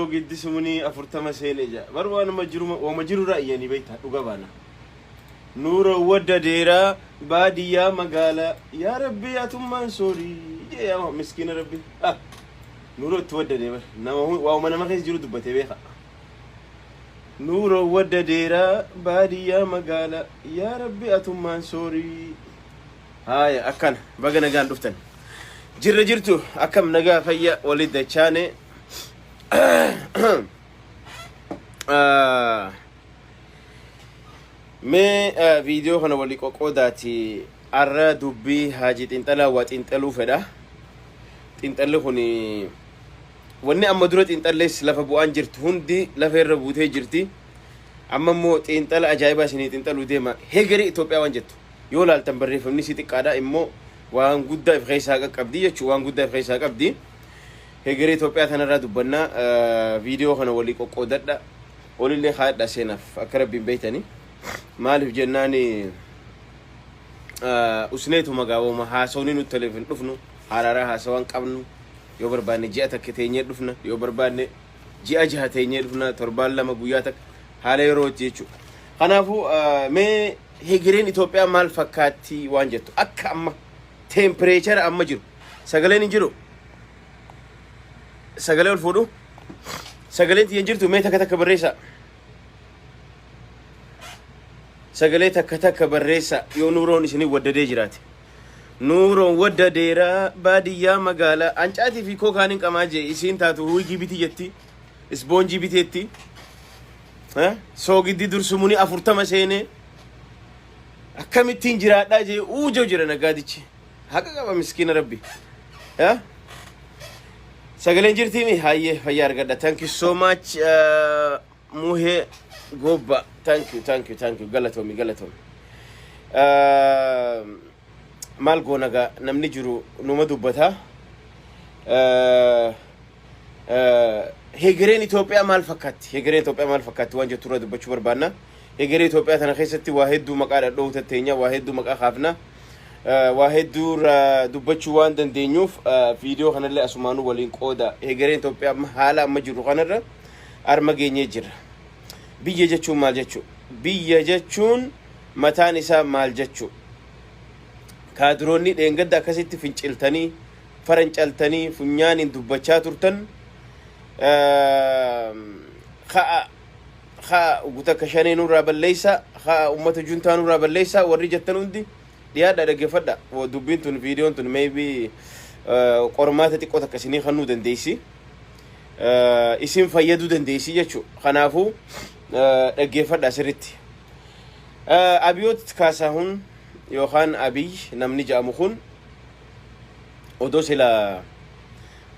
قد سمني أفرتما سينجا بروان ومجرو رأيني بيتها وقبانا نور ود ديرا بادية مقالة يا ربي يا تمان سوري يا مسكين ربي نور تود ديرا نما ومن ما خيس جرو دبته بيخا نور ود ديرا بادية مقالة يا ربي يا تمان سوري هاي أكن بقى نجان دفتن جرتو أكم نجا فيا ولد شانه me video kana wali qoqodati arra dubbi haji xinxala wa xinxalu fedha xinxalli kuni wanni amma dura xinxalles lafa bu'an jirtu hundi lafa irra buutee jirti amma mo xinxala ajaa'iba sini xinxalu deema hegeri Itoophiyaa waan jettu yoo laaltan barreeffamni si xiqqaadha immoo waan guddaa if keessaa qabdi jechuu waan guddaa if keessaa qabdi hegeri Itoophiyaa tanarraa dubbanna video kana wali qoqodadha olillee haadha seenaaf akka rabbiin beeytani maalif jennaani usneetu magaawoma haasawni nu teleefon dhufnu hararaa haasawan qabnu yoo barbaanne ji'a takka teenyee dhufna yoo barbaanne ji'a jaha teenyee dhufna torbaan lama guyyaa takka haala yeroo jechuudha kanaafu mee hegeriin Itoophiyaa maal fakkaatti waan jettu akka amma temperature amma jiru sagaleen hin jiru sagalee ol fuudhu sagaleen tiyan jirtu mee takka takka barreessa sagalee takka takka barreessa yoo nuuroon isinii waddadee jiraate nuuroon waddadeera baadiyyaa magaalaa ancaatii fi kookaanin qamaaje isiin taatu huygii biti jetti isboonjii biteetti soogiddi dursumuni 40 seene akkamittiin jiraadhaa jee uujoo jira nagaadichi haqa qaba miskiina rabbi sagaleen jirti mi hayye fayyaa argadha thank you so much muhe gobba thank you galatomi mal gonaga namni jiru numa dubbata hegereen Itoophiyaa maal fakkaatti waan jettu irra dubbachuu barbaanna hegeree Itoophiyaa tana keessatti waa hedduu maqaa dhadhoo tatteenya waa hedduu maqaa kaafna waa hedduu dubbachuu waan dandeenyuuf video kanallee asumaanuu waliin qooda hegereen Itoophiyaa haala amma jiru kanarra arma geenyee jira biyya jechuun maal jechuu biyya jechuun mataan isaa maal jechuu kaadroonni dheengadda akkasitti finciltanii farancaltanii funyaaniin dubbachaa turtan gutaka shaneen irraa balleessa ummata juntaan irraa balleessa warri jettan hundi dhiyaadha dhaggeeffadha dubbiin tun videoon tun maybe qormaata xiqqoo takka isinii kannuu dandeessi isin fayyaduu dandeessi jechuu kanaafuu dhaggeeffadha sirritti abiyoot kaasaahun yookaan abiy namni jedhamu kun odoo sila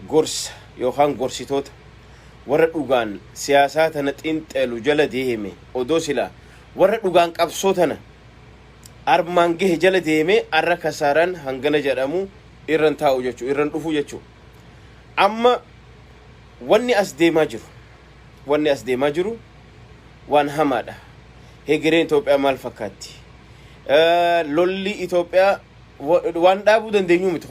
gorsa yookaan gorsitoota warra dhugaan siyaasaa tana xinxalu jala deeme odoo sila warra dhugaan qabsoo tana armaan gahe jala deeme arra kasaaraan hangana jedhamu irran taa'u jechuu irran dhufu jechuu amma wanni as deemaa jiru waan hamaadha hegereen Itoophiyaa maal fakkaatti lolli Itoophiyaa waan dhaabuu dandeenyu miti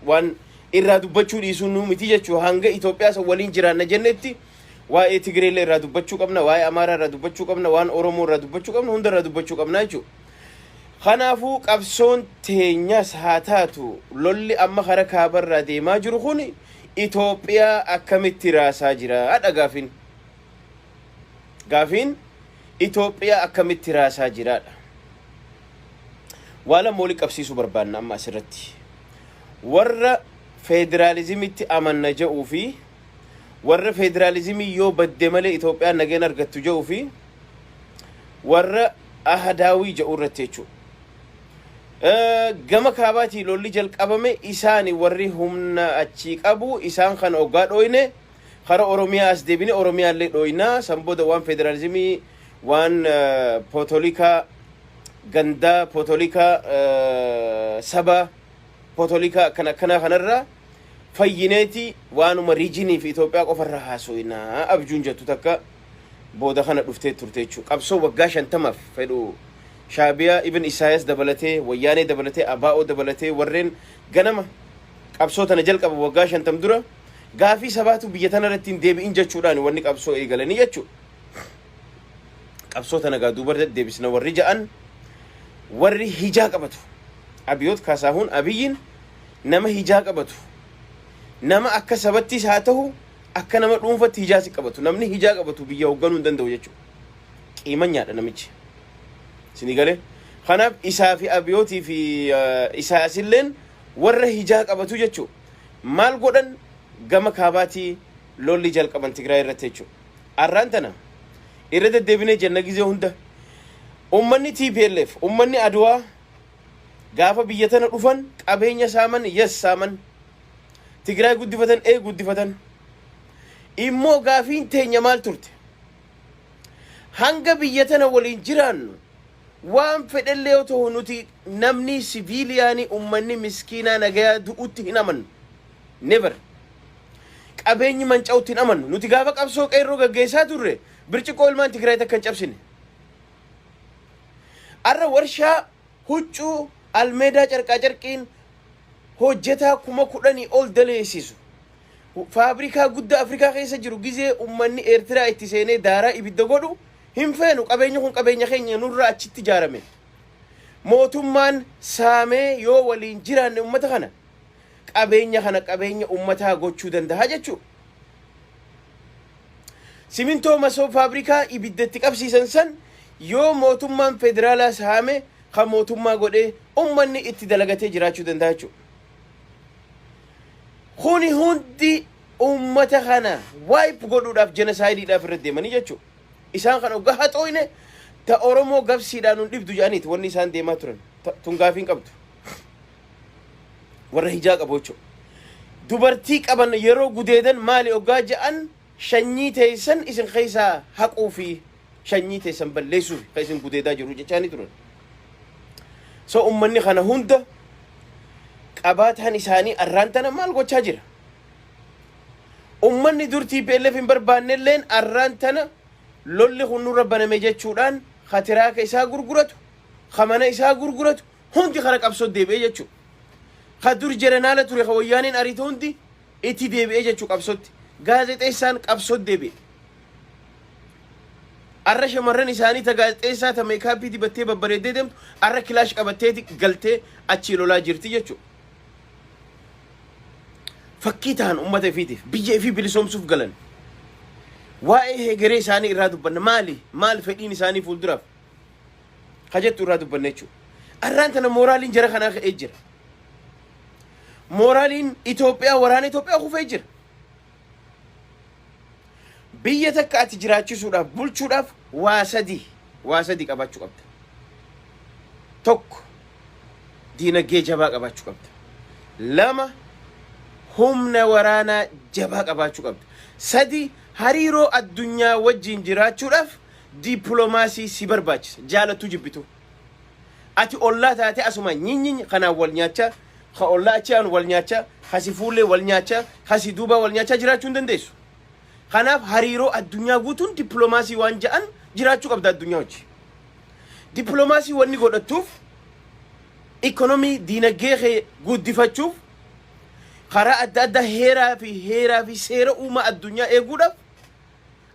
waan irraa dubbachuu dhiisuu miti jechuu hanga Itoophiyaa san waliin jiraanna jennetti waa'ee Tigreelee irraa dubbachuu qabna waa'ee Amaaraa irraa dubbachuu qabna waan Oromoo irraa dubbachuu qabna hunda irraa dubbachuu qabna jechuu kanaafuu qabsoon teenyas haa taatu lolli amma kara kaabarraa deemaa jiru kun Itoophiyaa akkamitti raasaa jira adha gaafiin Itoophiyaa akkamitti raasaa jiraadha wala mooli qabsiisuu barbaanna amma asirratti warra federaalizimitti amanna jedhuu fi warra federalizimii yoo badde malee Itoophiyaa nageen argattu jedhuu fi warra ahadaawii jedhu irratti jechuudha gama kaabaatii lolli jalqabame isaani warri humna achii qabu isaan kana oggaa dhooyne kara Oromiyaa as deebine Oromiyaa illee dhooyna sanbooda waan federalizimii waan potolika ganda potolika saba potolika kana kanarra fayyineeti waanuma regionii fi Itoophiyaa qofarra haasoyna abjuun jettu takka booda kana dhuftee turte jechuudha qabsoo waggaa 50 fedhu Shaabiyaa ibn Isaayas dabalatee wayyaanee dabalatee abaa'oo dabalatee warreen ganama qabsoo tana jalqaba waggaa 50 dura gaafii sabaatu biyya tana irratti hin deebi'in jechuudhaan wanni qabsoo eegalanii jechuudha. Qabsoo tana gaa duuba deebisna warri ja'an warri hijaa qabatu. Abiyoot Kaasahuun Abiyyiin nama hijaa qabatu. Nama akka sabattis haa ta'u akka nama dhuunfatti hijaa si qabatu. Namni hijaa qabatu biyya hoogganuu hin danda'u jechuudha. Qiimanyaadha namichi. Isinii galee kanaaf isaa fi Abiyootii fi Isaasilleen warra hijaa qabatu jechuudha. Maal godhan gama kaabaatii lolli jalqaban Tigraay irratti jechuudha. Arraan tana irra deddeebinee jenna gizee hunda ummanni TPLF ummanni Adwaa gaafa biyya tana dhufan qabeenya saaman yes saaman Tigraay guddifatan guddifatan immoo gaafiin teenya maal turte hanga biyya tana waliin jiraannu waan fedhallee yoo ta'u nuti namni siviiliyaanii ummanni miskiinaa nagayaa du'utti hin amannu never qabeenyi manca'utti hin amannu nuti gaafa qabsoo qeerroo gaggeessaa turre birciqoo ilmaan Tigraay takka hin cabsine arra warshaa huccuu almeedaa carqaa carqiin hojjetaa 10,000 ol daleessisu faabrikaa guddaa Afrikaa keessa jiru gizee ummanni Eertiraa itti seenee daaraa ibidda godhu hin feenu qabeenya kun qabeenya keenya nurraa achitti ijaarame mootummaan saamee yoo waliin jiraanne ummata kana qabeenya ummataa gochuu danda'a jechuudha. Simintoo masoo faabrikaa ibiddatti qabsiisan san yoo mootummaan federaalaa saame kan mootummaa godhee ummanni itti dalagatee jiraachuu danda'a jechuudha. Kuni hundi ummata kana wipe godhuudhaaf genocideedhaaf irra deemanii jechuudha. Isaan kan ogaa haxooyne ta Oromoo gabsiidhaan hun dhibdu jedhaniiti wanni isaan deemaa turan tun gaafiin qabdu. Warra hijaa qabu jechuudha. Dubartii qaban yeroo gudeedan maali ogaa ja'an shanyii teessan isin keessaa haquu fi shanyii teessan balleessuuf kan isin gudeedaa jiru jechaanii turan. So ummanni kana hunda qabaataan isaanii arraan tana maal gochaa jira? Ummanni dur TPLF hin barbaannelleen arraan tana lolli kun nurra baname jechuudhaan hatiraaka isaa gurguratu, kamana isaa gurguratu hundi kara qabsoo deebi'ee jechuudha. Kadur jeranaala ture wayyaaniin ariitu hundi itti deebi'ee jechuu qabsootti. Gaazexeessaan qabsoo deebi'e. Arra shamarran isaanii ta gaazexeessaa ta meekaappii dibattee babbareeddee deemtu arra kilaash qabatteeti galtee achii lolaa jirti jechuudha. Fakkii ta'an ummata ifiitiif biyya ifii bilisoomsuuf galan. Waa'ee heegaree isaanii irraa dubbanna maal fedhiin isaanii fuulduraaf kajettu irraa dubbanna jechuudha. Arraan tana mooraaliin jara kanaa ka'ee jira. Moraaliin Itoophiyaa waraana Itoophiyaa kufee jira. Biyya takka ati jiraachisuudhaaf bulchuudhaaf waa sadii qabaachuu qabda. Tokko diinagdee jabaa qabaachuu qabda. Lama humna waraanaa jabaa qabaachuu qabda. Sadi hariiroo addunyaa wajjin jiraachuudhaaf dippiloomaasii si barbaachisa. Jaalattuu jibbitu. Ati ollaa taate asuma nyinyi kanaan wal nyaachaa Allah achiaan wal nyaacha hasi fuulee wal nyaacha hasi duuba wal nyaacha jiraachuu hin dandeessu. Kanaaf hariiroo addunyaa guutuun dippiloomaasii waan ja'an jiraachuu qabda addunyaa wajji. Dippiloomaasii wanni godhattuuf ikonomii diinagdee guddifachuuf karaa adda addaa heeraa fi seera uumaa addunyaa eeguudhaaf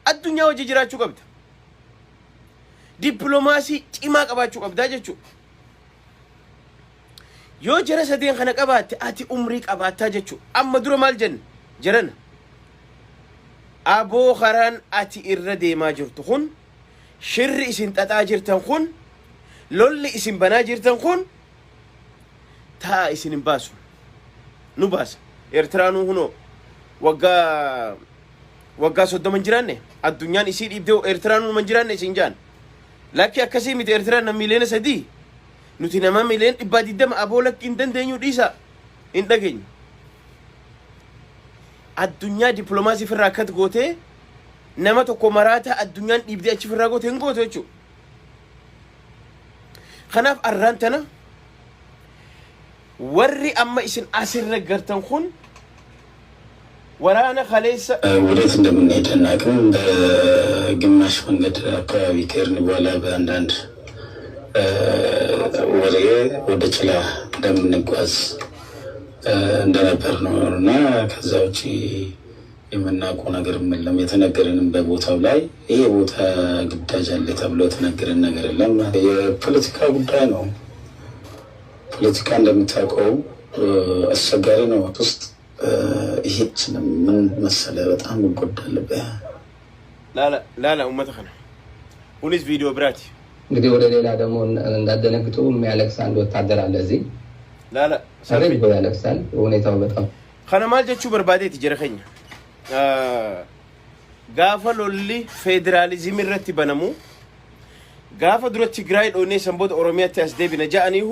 addunyaa wajji jiraachuu qabda. Dippiloomaasii cimaa qabaachuu qabda jechuudha. Yoo jara sadeen kana qabaatte ati umrii qabaattaa jechuudha. Amma dura maal jenne jarana aboo karaan ati irra deemaa jirtu kun shirri isin xaxaa jirtan kun lolli isin banaa jirtan kun taa isin hin baasu nu baasa. Eertiraanuu hunoo waggaa 30 jiraanne addunyaan isii dhiibdee Eertiraanuu man jiraanne isin jaan lakki akkasii miti Eertiraan nam miliyoona 3 nuti nama miliyoona 120 aboo lakki hin dandeenyu dhiisa hin dhageenyu. Addunyaa dippiloomaasii firraa akkat gootee nama tokko maraata addunyaan dhiibdee achi firraa gootee hin goote jechuudha. Kanaaf arraan tana warri amma isin asirra gartan kun waraana kaleessa ወዴት እንደምንሄድ አናውቅም። በግማሽ መንገድ አካባቢ ከሄድን በኋላ በአንዳንድ ወደ ጭላ እንደምንጓዝ እንደነበር ነው እና ከዛ ውጪ የምናውቀው ነገር የለም። የተነገረንም በቦታው ላይ ይሄ ቦታ ግዳጅ አለ ተብሎ የተነገረን ነገር የለም። የፖለቲካ ጉዳይ ነው። ፖለቲካ እንደምታውቀው አስቸጋሪ ነው። ውስጥ ይሄችን ምን መሰለ በጣም እንጎዳለበት። ላላ ኡመተኸና ሁኒስ ቪዲዮ ብራቲ እንግዲህ ወደ ሌላ ደግሞ እንዳደነግጡ የሚያለቅስ አንድ ወታደር አለ እዚህ ላላ ሰሪ ያለቅሳል። ሁኔታው በጣም ከነማል ጀቹ በርባዴ ትጀረኸኛ ጋፈ ሎሊ ፌዴራሊዝም ይረቲ በነሙ ጋፈ ዱረ ትግራይ ዶኔ ሰንቦት ኦሮሚያት ያስደብ ነጃአኒሁ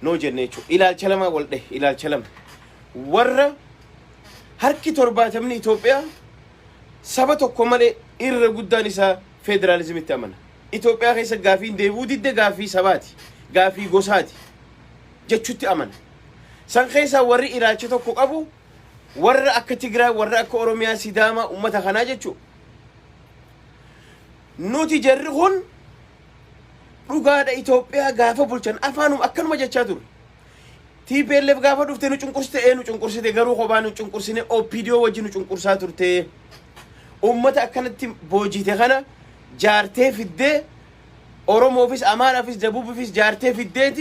ኖ ጀነቹ ኢላል ቸለማ ወልደ ኢላል ቸለም ወረ ሀርኪ ቶርባተምን ኢትዮጵያ ሰበቶ ኮመለ ኢረ ጉዳኒሳ ፌዴራሊዝም ይታመና ኢትዮጵያ ከሰ ጋፊ እንደቡ ዲደ ጋፊ ሰባቲ ጋፊ ጎሳቲ ጀቹቲ አመና ሰንኸይሳ ወሪ ኢራቸ ተኮ ቀቡ ወረ አከ ትግራይ ወረ አከ ኦሮሚያ ሲዳማ ኡመታ ከና ጀቹ ኑቲ ጀርሁን ዱጋዳ ኢትዮጵያ ጋፈ ቡልቸን አፋኑም አከኑመ ጀቻ ቱር ቲፒኤልኤፍ ጋፈ ዱፍቴኑ ጭንቁርስቴ ኤኑ ጭንቁርስቴ ገሩ ሆባኑ ጭንቁርስኔ ኦፒዲዮ ወጅኑ ጭንቁርሳ ቱርቴ ኡመታ አከነቲ ቦጂቴ ከና ጃርቴ ፊዴ ኦሮሞ ፊስ አማራ ፊስ ደቡብ ፊስ ጃርቴ ፊዴቲ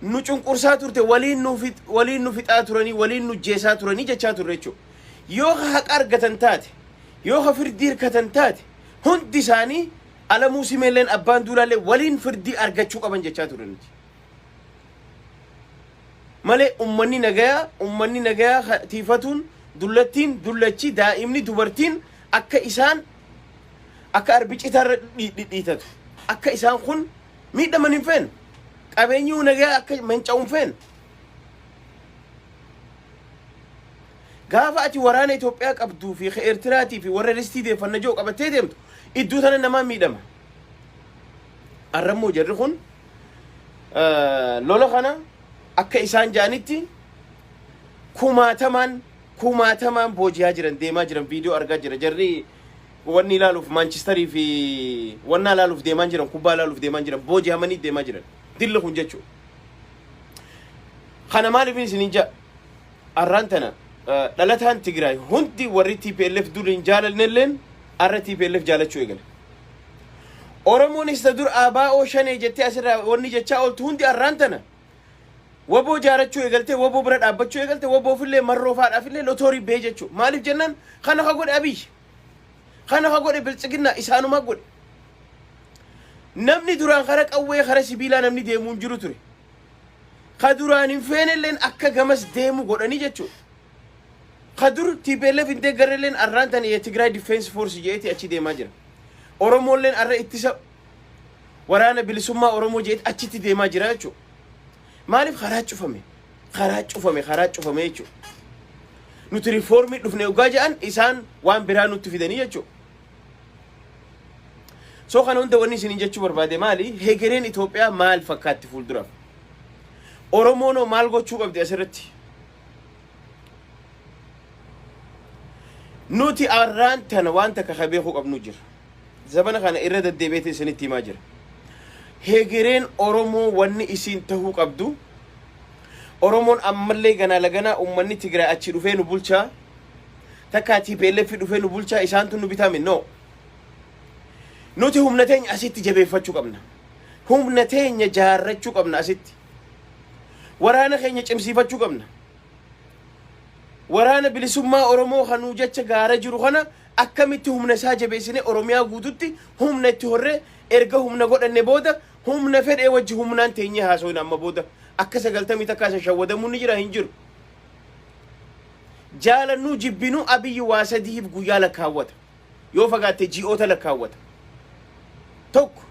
nu cunqursaa turte waliin nu fixaa turanii waliin nu jeesaa turanii jechaa turre jechuudha. Yoo haqa argatan taate yoo firdii hirkatan taate hundi isaanii alamuu simeelleen abbaan duulaallee waliin firdii argachuu qaban jechaa turre nuti. Malee ummanni nagayaa tiifatuun dullattiin dullachi daa'imni dubartiin akka isaan akka arbicitarra dhiitatu akka isaan kun miidhaman hin feene. qabeenyu nagaa akka mancaa'uun feen gaafa ati waraana Itoophiyaa qabduu fi Eertiraatii fi warra ristii deeffanna joo qabatee deemtu iddoo tana namaa miidhama. Arrammoo jarri kun lola kana akka isaan jaanitti kumaatamaan booji'aa jiran deemaa jiran viidiyoo argaa jira. Jarri wanni ilaaluuf Maanchistarii fi wannaa ilaaluuf deemaa jiran kubbaa ilaaluuf deemaa jiran booji'amanii deemaa jiran. Dilla kun jechuudha. Kana maaliif isin jaa arraantana dhalataan Tigraay hundi warri TPLF dur hin jaalalnelleen arra TPLF jaalachuu eegale. Oromoon isa dur ABO shanee jettee asirraa wanni jechaa ooltu hundi arraantana waboo jaarachuu eegalte waboo bira dhaabbachuu eegalte waboof marroofaadhaafillee lotoorii bee jechuudha. Maaliif jennaan kana ka godhe Abiy kana ka godhe Biltsiginnaa isaanuma godhe. namni duraan kara qawwee kara sibiilaa namni deemuun jiru ture ka duraan hin feenelleen akka gamas deemu godhanii jechuudha. Ka dur TPLF hin deeggarrelleen arraantan Tigraay Defense Force jeeti achi deemaa jira. Oromoolleen arra ittisa waraana bilisummaa Oromoo jeeti achitti deemaa jira jechuudha. Maaliif karaa cufame jechuudha. Nuti riifoormii dhufne ugaa jedhan isaan waan biraa nutti fidanii jechuudha. So kana hunda wanni isin jechuu barbaade maali hegereen Itoophiyaa maal fakkaatti fuulduraaf Oromoon maal gochuu qabdi asirratti nuti arraan tana wanta ka beekuu qabnu jira zabana kana irra deddeebi'ee isinitti himaa jira hegereen Oromoo wanni isin tahuu qabdu Oromoon ammallee ganaa laganaa ummanni Tigraay achi dhufee nu bulchaa takka TPLF dhufee nu bulchaa isaantu nu bitame no nuti humna teenya asitti jabeeffachuu qabna. Humna teenya jaarrachuu qabna asitti. Waraana keenya cimsiifachuu qabna. Waraana bilisummaa Oromoo kanuu jecha gaara jiru kana akkamitti humna isaa jabeessine Oromiyaa guututti humna itti horree erga humna godhanne booda humna fedhee wajji humnaan teenya haasawin amma booda akka 90 takkaasa shawwadamuun ni jira hin jiru. Jaalannuu jibbinuu Abiyyi waa sadiif guyyaa lakkaawwata. Yoo fagaatte ji'oota lakkaawwata. tokko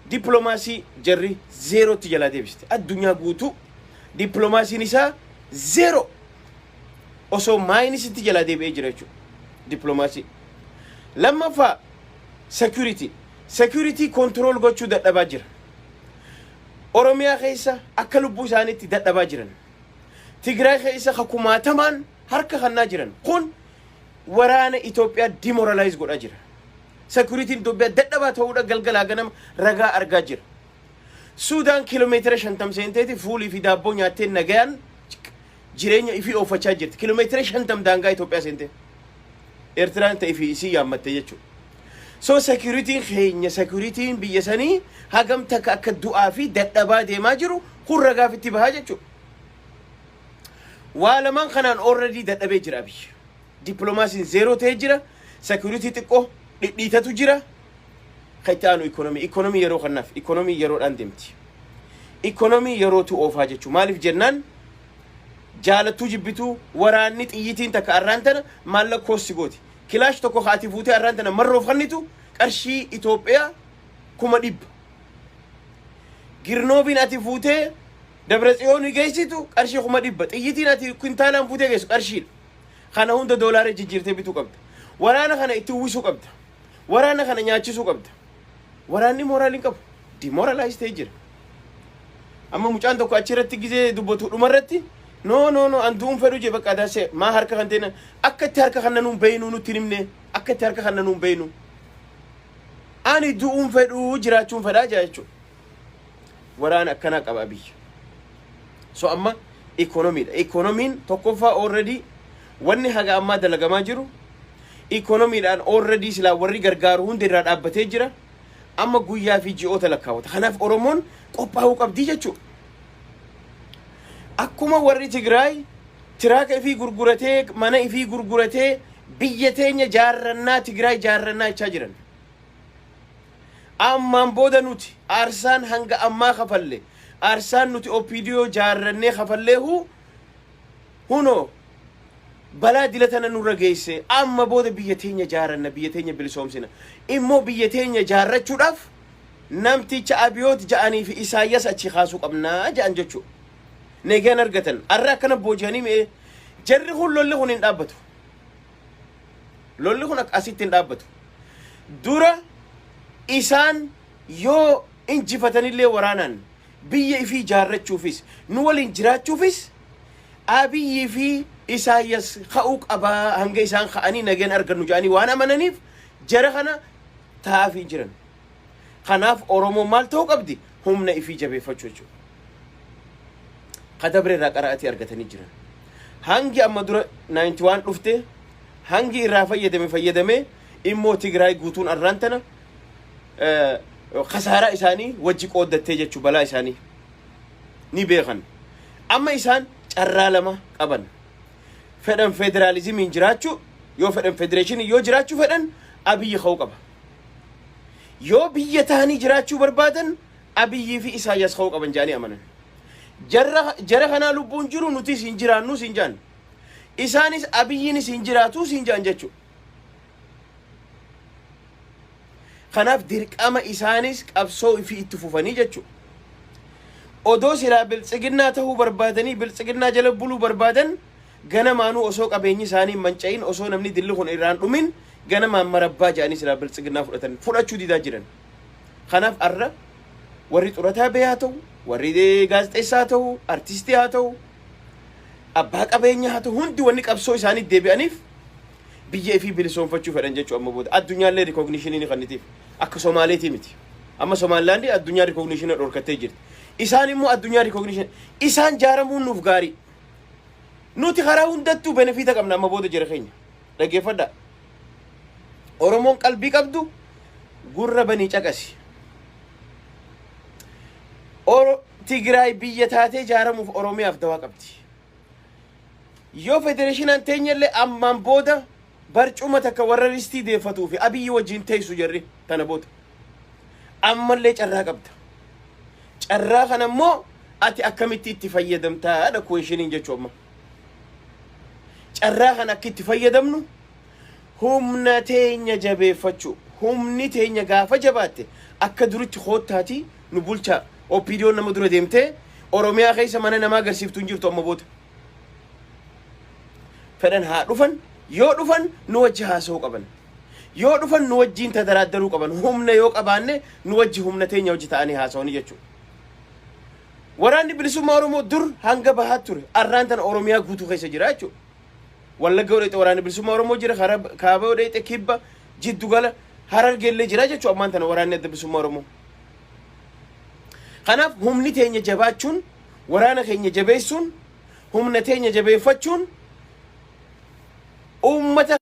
diplomaasii jarri zeerootti jalaa deebiste addunyaa guutuu diplomaasiin isaa zeero osoo maayinisitti jalaa deebi'ee jira jechuudha diplomaasii. Lammaffaa security control gochuu dadhabaa jira. Oromiyaa keessa akka lubbuu isaaniitti dadhabaa jiran. Tigraay keessa kumaatamaan harka kannaa jiran kun waraana Itoophiyaa demoralize godhaa jira. Security Itoophiyaa dadhabaa ta'uudha galgalaa ganama ragaa argaa jira. Suudaan kiiloomeetira 50 seenteeti fuulii fi daabboo nyaattee nagayaan jireenya ifii oofachaa jirti. Kiiloomeetira 50 daangaa Itoophiyaa seente. Eertiraan ta'e fi isii yaammatte jechuudha. So security keenya security biyya sanii hagam takka akka du'aa fi dadhabaa deemaa jiru hurra gaafitti bahaa jechuudha. Waa lamaan kanaan already dadhabee jira biyya. Diplomaasiin zero ta'ee jira. Security xiqqoo dhidhiitatu jira. Kaytaanu economy yeroo kanaaf economy yeroodhaan deemti. Economy yerootu oofaa jechuudha. Maaliif jennaan jaalattuu jibbituu waraanni xiyyitiin takka arraantana maallaqoos sigooti. Kilaash tokko haati fuutee arraantana marroof kannitu qarshii Itoophiyaa 100,000. Girnoobiin ati fuutee Dabratsiyoon geessitu qarshii 100,000. Xiyyitiin ati kwintaalaan fuutee geessu qarshiidha. Kana hunda doolaara jijjiirtee bituu qabda. Waraana kana itti uwwisuu qabda. Waraana kana nyaachisuu qabda. Waraanni moraaliin qabu. Demoralized ta'ee jira. Amma mucaan tokko achirratti gizee dubbatu dhumarratti no anduun fedhu je bakka daase maa harka kan teena akka itti harka kana nuun beeynu nutti himne akka itti harka kana nuun beeynu ani du'uun fedhu jiraachuun fedhaa jechuudha. Waraana akkana qaba biyya. So amma economiin tokkoffaa already wanni haga ammaa dalagamaa jiru economiidhaan already silaa warri gargaaru hundi irraa dhaabbatee jira. Amma guyyaa fi ji'oota lakkaawwata. Kanaaf Oromoon qophaa'uu qabdi jechuudha. Akkuma warri Tigraay tiraaka ifii gurguratee mana ifii gurguratee biyya teenya jaarrannaa Tigraay jaarrannaa jechaa jiran. Ammaan booda nuti aarsaan hanga ammaa kafalle aarsaan nuti OPDO jaarrannee kafalleehu hunoo balaa dilatana nurra geesse amma booda biyya teenya jaarranna biyya teenya bilisoomsina. Immoo biyya teenya jaarrachuudhaaf namticha Abiyoot ja'anii fi Isaayyaas achi kaasuu qabnaa ja'an jechuudha. Negaan argatan arra akkana boojanii mee jarri kun lolli kun hin dhaabbatu. Lolli kun akkasitti hin dhaabbatu. Dura isaan yoo injifatanillee waraanaan biyya ifii jaarrachuufis nu waliin jiraachuufis Abiyyi fi Isaayyaas ka'uu qabaa hanga isaan ka'anii nagaan argannu ja'anii waan amananiif jara kana taa'anii jiran. Kanaaf Oromoo maal ta'uu qabdi? Humna ifii jabeeffachuu jechuudha. Kadabre irraa qara'atii argatanii jiran. Hangi amma dura 91 dhufte hangi irraa fayyadame immoo Tigraay guutuun arraantana khasaaraa isaanii wajji qooddattee jechuu balaa isaanii ni beekan. Amma isaan carraa lama qaban. Fedhan federaalizimiin jiraachuu yoo fedhan federeeshinii yoo jiraachuu fedhan Abiyyi ka'uu qaba. Yoo biyya taanii jiraachuu barbaadan Abiyyi fi Isaayyaas ka'uu qaban jaanii amanan. Jara kana lubbuun jiru nuti siin jiraannu siin jaan. Isaanis Abiyyiinis siin jiraatu siin jaan jechuudha. Kanaaf dirqama isaanis qabsoo fi itti fufanii jechuudha. Odoo silaa biltsiginnaa ta'uu barbaadanii biltsiginnaa jala buluu barbaadan ganamaanuu osoo qabeenyi isaanii manca'iin osoo namni dilli kun irraan dhumin ganamaan marabbaa jedhanii silaa biltsiginnaa fudhachuu didaa jiran. Kanaaf arra warri xurataa bee haa ta'u warri gaazexeessaa haa ta'u artistii haa ta'u abbaa qabeenyaa haa ta'u hundi wanni qabsoo isaanii deebi'aniif biyya ifii bilisoomfachuu fedhan jechuu amma booda addunyaallee rikogniishinii ni kannitiif akka Somaaleetii miti. Amma Somaalilaandii addunyaa rikogniishinii dhorkattee jirti. Isaan immoo addunyaa rikogniishinii isaan jaaramuun nuuf gaarii. Nuti karaa hundattuu benefiita qabna amma booda jira keenya. Dhaggeeffadhaa. Oromoon qalbii qabdu gurra banii caqasi. Tigraay biyya taatee jaaramuuf Oromiyaaf dawaa qabdi. Yoo federeeshinaan teenyallee ammaan booda barcuma takka warra listii deeffatuu fi Abiyyi wajjin teessu jarri tana booda. Ammallee carraa qabda. Carraa kana immoo ati akkamitti itti fayyadamtaa dha kuweeshiniin jechuu amma. Carraa kana akka itti fayyadamnu humna teenya jabeeffachuu. Humni teenya gaafa jabaatte akka duritti koottaati nu bulchaa. OPDO nama dura deemtee Oromiyaa keessa mana namaa agarsiiftuu hin jirtu amma booda. Fedhan haa dhufan yoo dhufan nu wajji haasa'uu qaban. Yoo dhufan nu wajjiin tadaraaddaruu qaban. Humna yoo qabaanne nu wajji humna teenya wajji ta'anii haasa'anii jechuudha. Waraanni bilisummaa Oromoo dur hanga bahaa ture arraan tana Oromiyaa guutuu keessa jira jechuudha. Wallagga odheete waraanni bilisummaa Oromoo jira kaaba odheete kibba jiddu gala Harargeellee jira jechuudha ammaan tana waraanni adda bilisummaa Oromoo. Kanaaf humni teenya jabaachuun waraana keenya jabeessuun humna teenya jabeeffachuun ummata